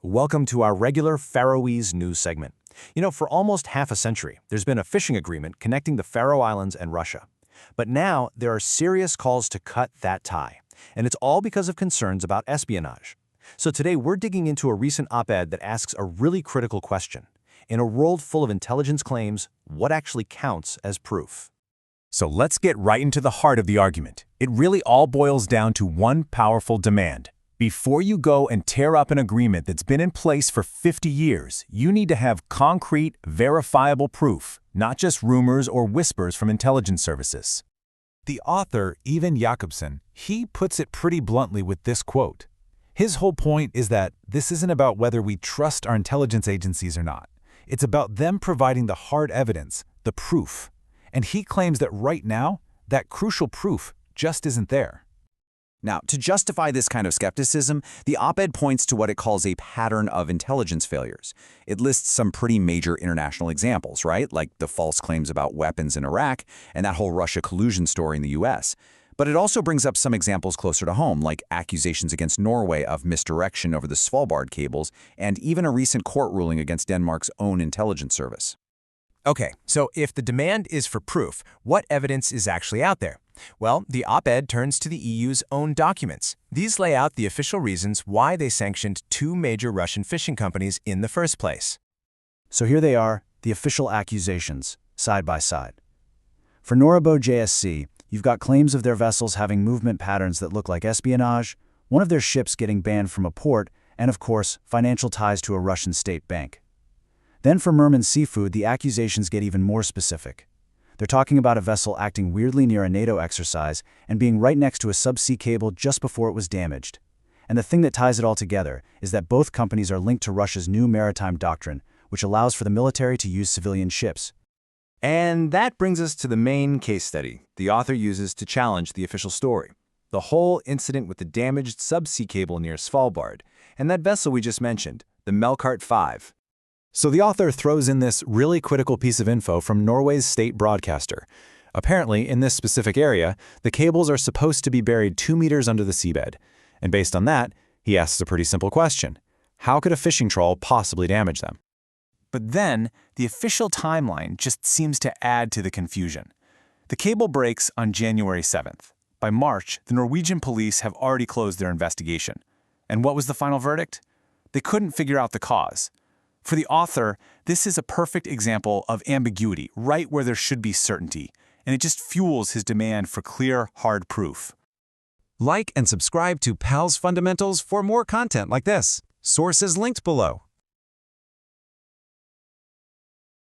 Welcome to our regular Faroese news segment. For almost half a century, there's been a fishing agreement connecting the Faroe Islands and Russia. But now there are serious calls to cut that tie, and it's all because of concerns about espionage. So today we're digging into a recent op-ed that asks a really critical question. In a world full of intelligence claims, what actually counts as proof? So let's get right into the heart of the argument. It really all boils down to one powerful demand. Before you go and tear up an agreement that's been in place for 50 years, you need to have concrete, verifiable proof, not just rumors or whispers from intelligence services. The author, Eivind Jacobsen, he puts it pretty bluntly with this quote. His whole point is that this isn't about whether we trust our intelligence agencies or not. It's about them providing the hard evidence, the proof. And he claims that right now, that crucial proof just isn't there. Now, to justify this kind of skepticism, the op-ed points to what it calls a pattern of intelligence failures. It lists some pretty major international examples, right? Like the false claims about weapons in Iraq and that whole Russia collusion story in the US. But it also brings up some examples closer to home, like accusations against Norway of misdirection over the Svalbard cables, and even a recent court ruling against Denmark's own intelligence service. Okay, so if the demand is for proof, what evidence is actually out there? Well, the op-ed turns to the EU's own documents. These lay out the official reasons why they sanctioned two major Russian fishing companies in the first place. So here they are, the official accusations, side by side. For Norebo JSC, you've got claims of their vessels having movement patterns that look like espionage, one of their ships getting banned from a port, and of course, financial ties to a Russian state bank. Then for Murman Seafood, the accusations get even more specific. They're talking about a vessel acting weirdly near a NATO exercise and being right next to a subsea cable just before it was damaged. And the thing that ties it all together is that both companies are linked to Russia's new maritime doctrine, which allows for the military to use civilian ships. And that brings us to the main case study the author uses to challenge the official story. The whole incident with the damaged subsea cable near Svalbard, and that vessel we just mentioned, the Melkart 5. So the author throws in this really critical piece of info from Norway's state broadcaster. Apparently, in this specific area, the cables are supposed to be buried 2 meters under the seabed. And based on that, he asks a pretty simple question. How could a fishing trawl possibly damage them? But then, the official timeline just seems to add to the confusion. The cable breaks on January 7th. By March, the Norwegian police have already closed their investigation. And what was the final verdict? They couldn't figure out the cause. For the author, this is a perfect example of ambiguity, right where there should be certainty, and it just fuels his demand for clear, hard proof. Like and subscribe to PAL's Fundamentals for more content like this. Sources linked below.